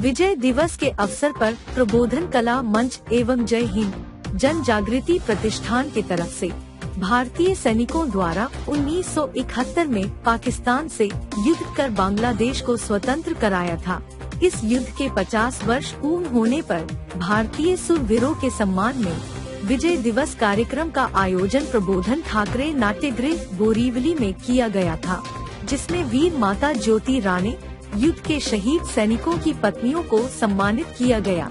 विजय दिवस के अवसर पर प्रबोधन कला मंच एवं जय हिंद जन जागृति प्रतिष्ठान की तरफ से भारतीय सैनिकों द्वारा 1971 में पाकिस्तान से युद्ध कर बांग्लादेश को स्वतंत्र कराया था। इस युद्ध के 50 वर्ष पूर्ण होने पर भारतीय सूरवीरों के सम्मान में विजय दिवस कार्यक्रम का आयोजन प्रबोधन ठाकरे नाट्यगृह बोरीवली में किया गया था, जिसमें वीर माता ज्योति राणे युद्ध के शहीद सैनिकों की पत्नियों को सम्मानित किया गया।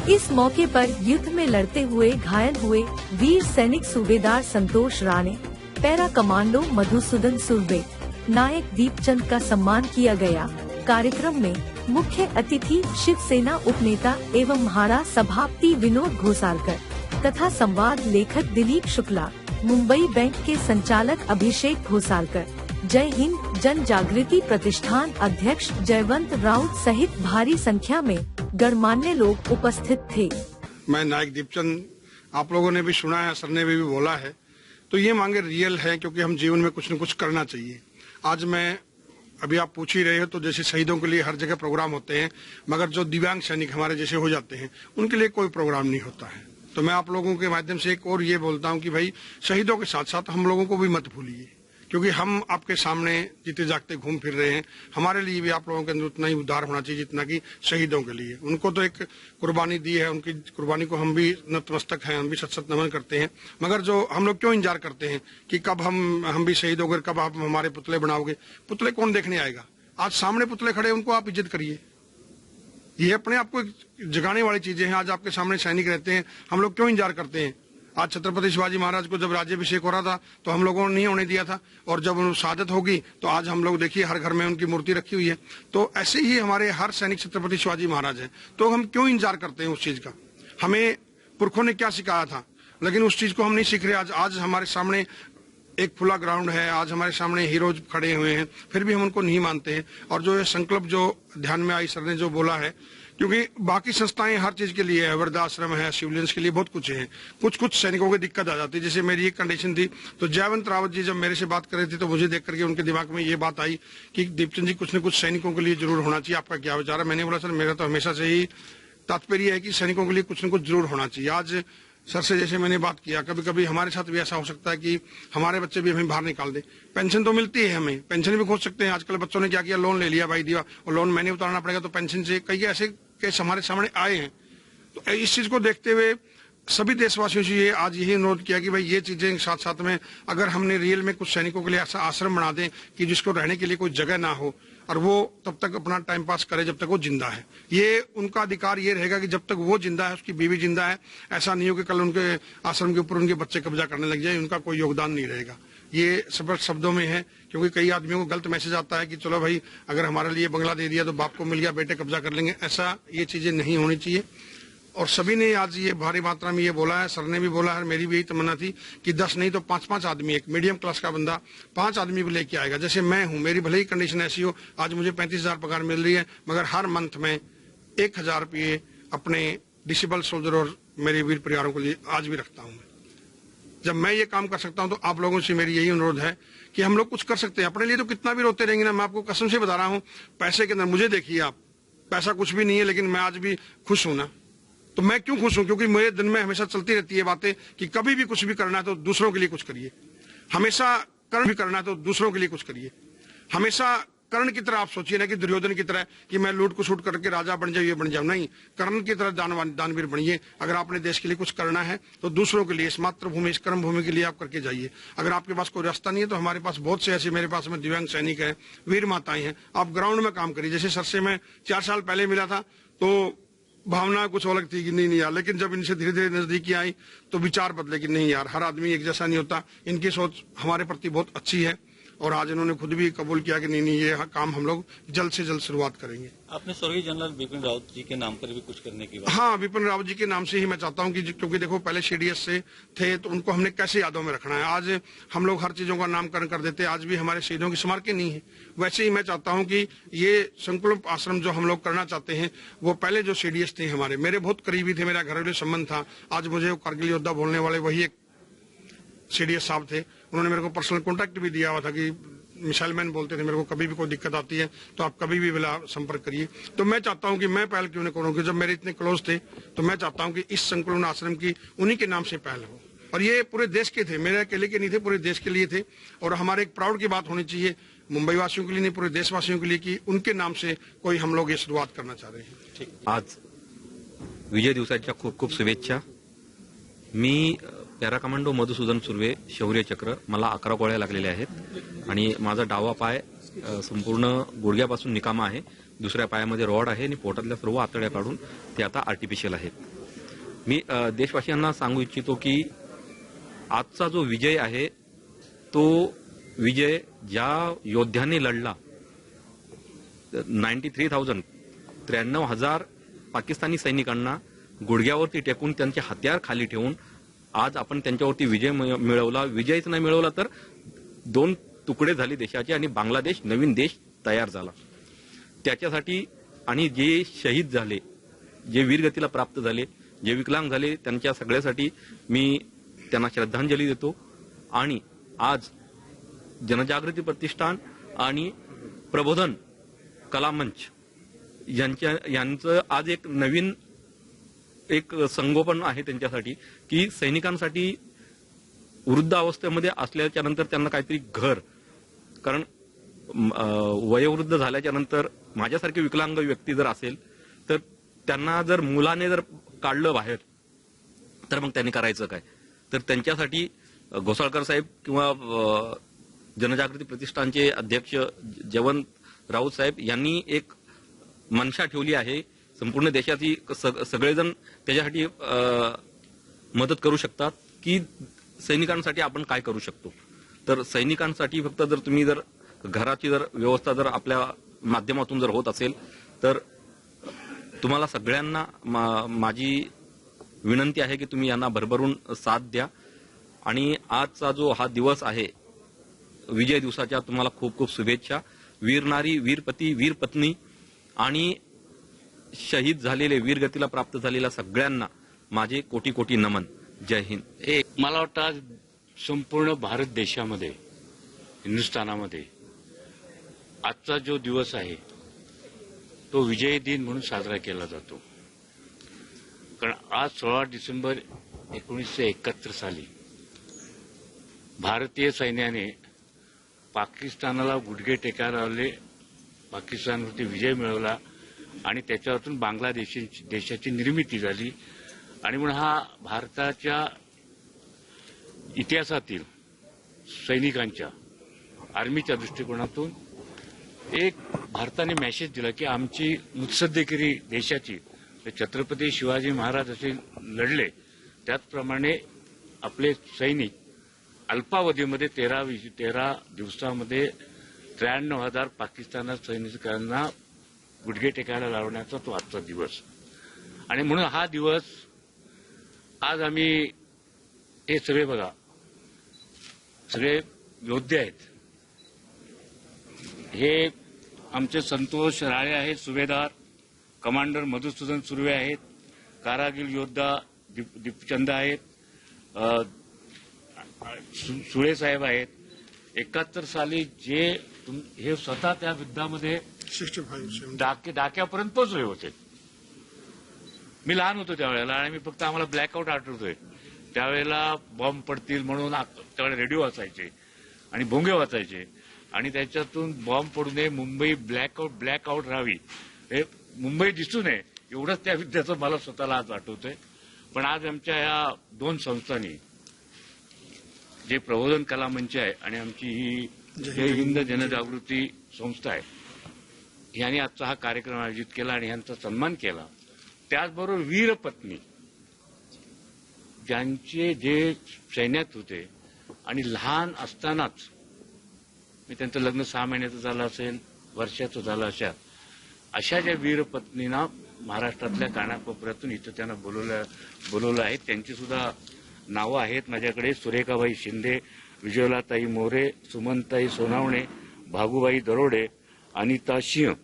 इस मौके पर युद्ध में लड़ते हुए घायल हुए वीर सैनिक सूबेदार संतोष राणे, पैरा कमांडो मधुसूदन सुर्वे, नायक दीपचंद का सम्मान किया गया। कार्यक्रम में मुख्य अतिथि शिवसेना उपनेता एवं महारा सभापति विनोद घोसालकर तथा संवाद लेखक दिलीप शुक्ला, मुंबई बैंक के संचालक अभिषेक घोसालकर, जय हिंद जन जागृति प्रतिष्ठान अध्यक्ष जयवंत राउत सहित भारी संख्या में गणमान्य लोग उपस्थित थे। मैं नायक दीपचंद, आप लोगों ने भी सुना है, सर ने भी बोला है, तो ये मांगे रियल है, क्योंकि हम जीवन में कुछ न कुछ करना चाहिए। आज मैं अभी आप पूछ ही रहे हो, तो जैसे शहीदों के लिए हर जगह प्रोग्राम होते हैं, मगर जो दिव्यांग सैनिक हमारे जैसे हो जाते हैं उनके लिए कोई प्रोग्राम नहीं होता है। तो मैं आप लोगों के माध्यम से एक और ये बोलता हूँ कि भाई शहीदों के साथ साथ हम लोगों को भी मत भूलिए, क्योंकि हम आपके सामने जीते जागते घूम फिर रहे हैं। हमारे लिए भी आप लोगों के अंदर उतना ही उद्धार होना चाहिए जितना कि शहीदों के लिए। उनको तो एक कुर्बानी दी है, उनकी कुर्बानी को हम भी नतमस्तक हैं, हम भी सत सत नमन करते हैं। मगर जो हम लोग क्यों इंतजार करते हैं कि कब हम भी शहीद होंगे, कब आप हमारे पुतले बनाओगे। पुतले कौन देखने आएगा? आज सामने पुतले खड़े, उनको आप इज्जत करिए। ये अपने आप को जगाने वाली चीजें हैं। आज आपके सामने सैनिक रहते हैं, हम लोग क्यों इंतजार करते हैं? आज छत्रपति शिवाजी महाराज को जब राज्याभिषेक हो रहा था तो हम लोगों ने नहीं होने दिया था, और जब उन्हें शहादत होगी तो आज हम लोग देखिए हर घर में उनकी मूर्ति रखी हुई है। तो ऐसे ही हमारे हर सैनिक छत्रपति शिवाजी महाराज है। तो हम क्यों इंतजार करते हैं उस चीज का? हमें पुरखों ने क्या सिखाया था, लेकिन उस चीज को हम नहीं सीख रहे। आज हमारे सामने एक खुला ग्राउंड है, आज हमारे सामने हीरोज खड़े हुए हैं, फिर भी हम उनको नहीं मानते हैं। और जो ये संकल्प जो ध्यान में आई, सर ने जो बोला है, क्योंकि बाकी संस्थाएं हर चीज के लिए है, वृद्धाश्रम है, सिविलियंस के लिए बहुत कुछ है, कुछ सैनिकों की दिक्कत आ जाती है। जैसे मेरी एक कंडीशन थी, तो जयवंत रावत जी जब मेरे से बात कर रहे थे तो मुझे देख करके उनके दिमाग में ये बात आई कि दीपचंद जी कुछ न कुछ सैनिकों के लिए जरूर होना चाहिए, आपका क्या विचार है? मैंने बोला सर मेरा तो हमेशा से ही तात्पर्य है कि सैनिकों के लिए कुछ न कुछ जरूर होना चाहिए। आज सर से जैसे मैंने बात किया, कभी कभी हमारे साथ भी ऐसा हो सकता है कि हमारे बच्चे भी हमें बाहर निकाल दे। पेंशन तो मिलती है, हमें पेंशन भी खोज सकते हैं। आजकल बच्चों ने क्या किया, लोन ले लिया, भाई दिया, और लोन मैंने उतारना पड़ेगा, तो पेंशन से कई ऐसे केस हमारे सामने आए हैं। तो इस चीज को देखते हुए सभी देशवासियों से आज यही अनुरोध किया कि भाई ये चीजें साथ साथ में अगर हमने रियल में कुछ सैनिकों के लिए ऐसा आश्रम बना दें कि जिसको रहने के लिए कोई जगह ना हो, और वो तब तक अपना टाइम पास करे जब तक वो जिंदा है। ये उनका अधिकार ये रहेगा कि जब तक वो जिंदा है, उसकी बीवी जिंदा है, ऐसा नहीं हो कि कल उनके आश्रम के ऊपर उनके बच्चे कब्जा करने लग जाए, उनका कोई योगदान नहीं रहेगा। ये स्पष्ट शब्दों में है, क्योंकि कई आदमियों को गलत मैसेज आता है कि चलो भाई अगर हमारे लिए बंगला दे दिया तो बाप को मिल गया, बेटे कब्जा कर लेंगे। ऐसा ये चीजें नहीं होनी चाहिए। और सभी ने आज ये भारी मात्रा में ये बोला है, सर ने भी बोला है, मेरी भी यही तमन्ना थी कि 10 नहीं तो 5-5 आदमी, एक मीडियम क्लास का बंदा 5 आदमी भी लेके आएगा। जैसे मैं हूं, मेरी भले ही कंडीशन ऐसी हो, आज मुझे 35,000 पगार मिल रही है, मगर हर मंथ में 1,000 रुपये अपने डिसेबल सोल्जर और मेरे वीर परिवारों के लिए आज भी रखता हूं। जब मैं ये काम कर सकता हूं तो आप लोगों से मेरी यही अनुरोध है कि हम लोग कुछ कर सकते हैं अपने लिए। तो कितना भी रोते रहेंगे ना, मैं आपको कसम से बता रहा हूं, पैसे के अंदर मुझे देखिए आप, पैसा कुछ भी नहीं है, लेकिन मैं आज भी खुश हूं ना। तो मैं क्यों खुश हूं? क्योंकि मेरे दिन में हमेशा चलती रहती है बातें कि कभी भी कुछ भी करना है तो दूसरों के लिए कुछ करिए, हमेशा कर्म भी करना है तो दूसरों के लिए कुछ करिए। हमेशा कर्ण की तरह आप सोचिए ना कि दुर्योधन की तरह कि मैं लूट को शूट करके राजा बन जाऊं, ये बन जाऊं। नहीं, कर्ण की तरह दानवीर बनिए। अगर आपने देश के लिए कुछ करना है तो दूसरों के लिए, इस मातृभूमि, इस कर्म भूमि के लिए आप करके जाइए। अगर आपके पास कोई रास्ता नहीं है तो हमारे पास बहुत से ऐसे, मेरे पास में दिव्यांग सैनिक है, वीर माताएं हैं, आप ग्राउंड में काम करिए। जैसे सर से मैं 4 साल पहले मिला था तो भावना कुछ अलग थी कि नहीं यार, लेकिन जब इनसे धीरे धीरे नजदीकी आई तो विचार बदले कि नहीं यार, हर आदमी एक जैसा नहीं होता। इनकी सोच हमारे प्रति बहुत अच्छी है, और आज इन्होंने खुद भी कबूल किया कि नहीं ये काम हम लोग जल्द से जल्द शुरुआत करेंगे। आपने स्वर्गीय जनरल बिपिन रावत जी के नाम पर भी कुछ करने की बात? हाँ, बिपिन रावत जी के नाम से ही मैं चाहता हूँ कि क्योंकि देखो पहले सीडीएस से थे तो उनको हमने कैसे यादों में रखना है। आज हम लोग हर चीजों का नामकरण कर देते हैं, आज भी हमारे शहीदों की स्मारकें नहीं है। वैसे ही मैं चाहता हूँ कि ये संकल्प आश्रम जो हम लोग करना चाहते हैं, वो पहले जो सीडीएस थे हमारे, मेरे बहुत करीबी थे, मेरा घरेलू संबंध था। आज मुझे कारगिल योद्धा बोलने वाले वही एक सीडीएस साहब थे, उन्होंने मेरे को पर्सनल कॉन्टैक्ट भी दिया हुआ था कि मिसाइल मैन बोलते थे मेरे को कभी भी कोई दिक्कत आती है तो आप कभी भी बिला संपर्क करिए। तो मैं चाहता हूं कि मैं पहल क्यों नहीं करूं, कि जब मेरे इतने क्लोज थे तो मैं चाहता हूं कि इस संकुलन आश्रम की उन्हीं के नाम से पहल हो। और ये पूरे देश के थे, मेरे अकेले के नहीं थे, पूरे देश के लिए थे। और हमारे एक प्राउड की बात होनी चाहिए मुंबई वासियों के लिए नहीं, पूरे देशवासियों के लिए, कि उनके नाम से कोई हम लोग ये शुरुआत करना चाह रहे हैं। आज विजय दिवसाच्या खूप खूप शुभेच्छा। मी पॅरा कमांडो मधुसूदन सुर्वे, शौर्य चक्र, मला 11 गोळ्या लागलेल्या आहेत आणि माझा डावा पाय संपूर्ण गुडघ्यापासून निकामा आहे, दुसऱ्या पायामध्ये रॉड आहे आणि पोटातल्या सर्व आतड्या काढून ते आता आर्टिफिशियल आहेत। मी देशवासियांना सांगू इच्छितो की आजचा जो विजय आहे तो विजय ज्या योद्ध्याने लढला, 93,000 पाकिस्तानी सैनिकांना गुडघ्यावरती टेकून त्यांचे हत्यार खाली ठेवून आज आपण त्यांच्यावरती विजय मिळवला। विजयच नाही मिळवला तर 2 तुकडे झाले देशाचे आणि बांगलादेश नवीन देश तयार झाला। त्याच्यासाठी आणि जे शहीद झाले, जे वीरगतीला प्राप्त झाले, जे विकलांग झाले, त्यांच्या सगळ्यासाठी मी त्यांना श्रद्धांजली देतो। आणि आज जनजागृती प्रतिष्ठान आणि प्रबोधन कला मंच यांचं आज एक नवीन एक संगोपन आहे त्यांच्यासाठी, की सैनिकांसाठी वृद्ध अवस्थेमध्ये असल्याच्या नंतर त्यांना काहीतरी घर, कारण वयोवृद्ध झाल्याच्या नंतर माझ्यासारखी विकलांग व्यक्ती जर असेल तर त्यांना जर मुलाने जर काढलं बाहेर तर मग त्यांनी करायचं काय। तर त्यांच्यासाठी घोसाळकर साहेब किंवा जनजागृती प्रतिष्ठानचे अध्यक्ष जयवंत राऊत साहेब यांनी एक मनशा ठेवली आहे। संपूर्ण देशाची सगळेजण त्याच्यासाठी मदत करू शकतात की सैनिकांसाठी आपण काय करू शकतो। तर सैनिकांसाठी फक्त जर तुम्ही जर घराची जर व्यवस्था जर आपल्या माध्यमातून जर होत असेल तर तुम्हाला सगळ्यांना माझी विनंती आहे की तुम्ही यांना भरभरून साथ द्या। आणि आजचा जो हा दिवस आहे विजय दिवसाच्या तुम्हाला खूप खूप शुभेच्छा। वीर नारी, वीर पती, वीर पत्नी आणि शहीद झालेले, वीरगतीला प्राप्त झालेल्या सगळ्यांना माझे कोटी कोटी नमन। जय हिंद। मला वाटतं आज संपूर्ण भारत देशामध्ये, हिंदुस्थानामध्ये आजचा जो दिवस आहे तो विजय दिन म्हणून साजरा केला जातो। कारण आज 16 डिसेंबर 1971 साली भारतीय सैन्याने पाकिस्तानाला गुडघे टेकायला लावले, पाकिस्तानवरती विजय मिळवला आणि त्याच्यातून बांगलादेश देशाची निर्मिती झाली। आणि म्हणून हा भारताच्या इतिहासातील सैनिकांच्या, आर्मीच्या दृष्टिकोनातून एक भारताने मेसेज दिला की आमची मुत्सद्देगिरी देशाची छत्रपती शिवाजी महाराज असे लढले त्याचप्रमाणे आपले सैनिक अल्पावधीमध्ये 13 दिवसामध्ये 93,000 पाकिस्तानी सैनिकांना गुडघे टेकायला लावण्याचा तो आजचा दिवस। आणि म्हणून हा दिवस आज आम्ही हे सगळे बघा, सगळे योद्धे आहेत। हे आमचे संतोष राळे आहेत, सुभेदार कमांडर मधुसूदन सुर्वे आहेत, कारागीर योद्धा दीपचंद आहेत, सुळे साहेब आहेत। 71 साली जे हे स्वतः त्या युद्धामध्ये 65 डाक्यापर्यंत पोहोचले होते। मी लहान होतो त्यावेळेला आणि मी फक्त आम्हाला ब्लॅकआउट आठवतोय, त्यावेळेला बॉम्ब पडतील म्हणून त्यावेळेला रेडिओ वाचायचे आणि भोंगे वाचायचे आणि त्याच्यातून बॉम्ब पडू नये, मुंबई ब्लॅकआउट राहावी, हे मुंबई दिसू नये एवढंच त्या युद्धाचं मला स्वतःला आज आठवतंय। पण आज आमच्या या 2 संस्थांनी, जे प्रबोधन कला मंच आहे आणि आमची ही जय हिंद जनजागृती संस्था आहे, यांनी आजचा हा कार्यक्रम आयोजित केला आणि यांचा सन्मान केला। त्याचबरोबर वीरपत्नी ज्यांचे जे सैन्यात होते आणि लहान असतानाच त्यांचं लग्न 6 महिन्याचं झालं असेल, वर्षाचं झालं असेल, अशा ज्या वीरपत्नींना महाराष्ट्रातल्या कानाकोपऱ्यातून इथं त्यांना बोलवलं आहे। त्यांची सुद्धा नावं आहेत माझ्याकडे: सुरेखाबाई शिंदे, विजयलाताई मोरे, सुमनताई सोनावणे, भागूबाई दरोडे, अनिता सिंह।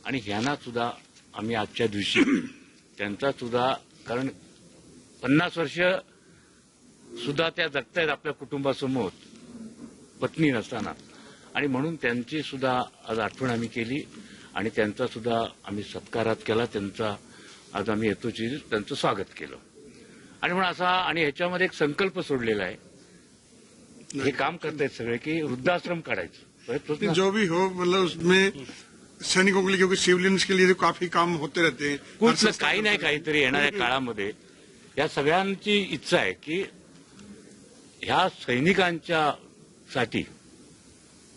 आणि ह्यांना सुद्धा आम्ही आजच्या दिवशी त्यांचा सुद्धा, कारण 50 वर्ष सुद्धा त्या जगतायत आपल्या कुटुंबासमोर पत्नी नसताना, आणि म्हणून त्यांची सुद्धा आज आठवण आम्ही केली आणि त्यांचा सुद्धा आम्ही सत्कारात केला. त्यांचा आज आम्ही यथोचित त्यांचं स्वागत केलं. आणि म्हणून असा आणि ह्याच्यामध्ये एक संकल्प सोडलेला आहे. हे काम करतायत सगळे की वृद्धाश्रम काढायचं. तोच ना? जो भी हो मतलब उसमें सैनिकों के लिए, क्योंकि सिविलियंस के लिए तो काफी काम होते रहते हैं. कुठलं काही नाही काहीतरी येणाऱ्या काळामध्ये या सगळ्यांची इच्छा आहे की ह्या सैनिकांच्या साठी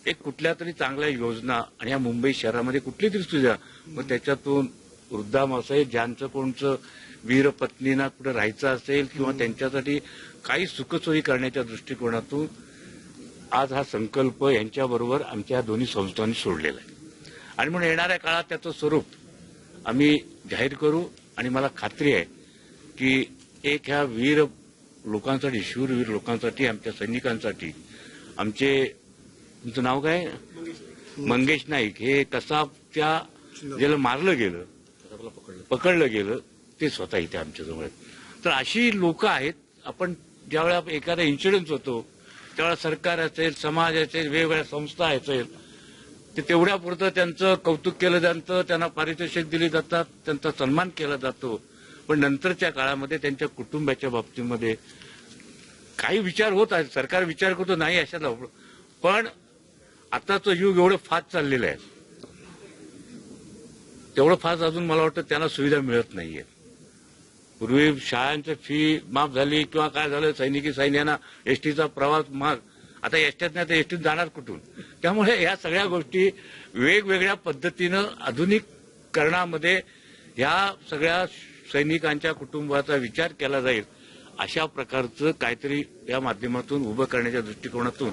एक कुठल्या तरी चांगल्या योजना आणि या मुंबई शहरामध्ये कुठली तरी सुविधा मग त्याच्यातून वृद्धाश्रम ज्यांचं कोणचं वीर पत्नींना कुठे राहायचं असेल किंवा त्यांच्यासाठी काही सुखसोयी करण्याच्या दृष्टिकोनातून आज हा संकल्प यांच्याबरोबर आमच्या दोन्ही संस्थांनी सोडलेला आहे. आणि म्हणून येणाऱ्या काळात त्याचं स्वरूप आम्ही जाहीर करू. आणि मला खात्री आहे की एक ह्या वीर लोकांसाठी, शूरवीर लोकांसाठी, आमच्या सैनिकांसाठी आमचे, तुमचं नाव काय, मंगेश नाईक, हे कसाबच्या ज्याला मारलं गेलं, पकडलं गेलं, ते स्वतः इथे आमच्याजवळ आहेत. तर अशी लोक आहेत. आपण ज्यावेळेला एखादा इन्सिडेन्स होतो त्यावेळेला सरकार असेल, समाज असेल, वेगवेगळ्या संस्था असेल, ते तेवढ्यापुरतं त्यांचं कौतुक केलं जातं, त्यांना पारितोषिक दिली जातात, त्यांचा सन्मान केला जातो. पण नंतरच्या काळामध्ये त्यांच्या कुटुंबाच्या बाबतीमध्ये काही विचार होत आहेत. सरकार विचार करतो नाही अशाला, पण आताचं युग एवढं फास्ट चाललेलं आहे, तेवढं फास्ट अजून मला वाटतं त्यांना सुविधा मिळत नाहीये. पूर्वी शाळांची फी माफ झाली किंवा काय झालं, सैन्यांना एसटीचा प्रवास माग, आता एसटीत नाही तर एसटीत जाणार कुठून. त्यामुळे या सगळ्या गोष्टी वेगवेगळ्या पद्धतीनं आधुनिकीकरणामध्ये ह्या सगळ्या सैनिकांच्या कुटुंबाचा विचार केला जाईल अशा प्रकारचं काहीतरी या माध्यमातून उभं करण्याच्या दृष्टिकोनातून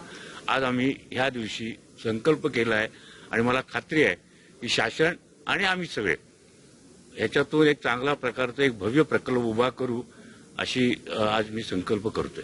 आज आम्ही ह्या दिवशी संकल्प केला आहे. आणि मला खात्री आहे की शासन आणि आम्ही सगळे ह्याच्यातून एक चांगला प्रकारचा एक भव्य प्रकल्प उभा करू अशी आज मी संकल्प करतोय.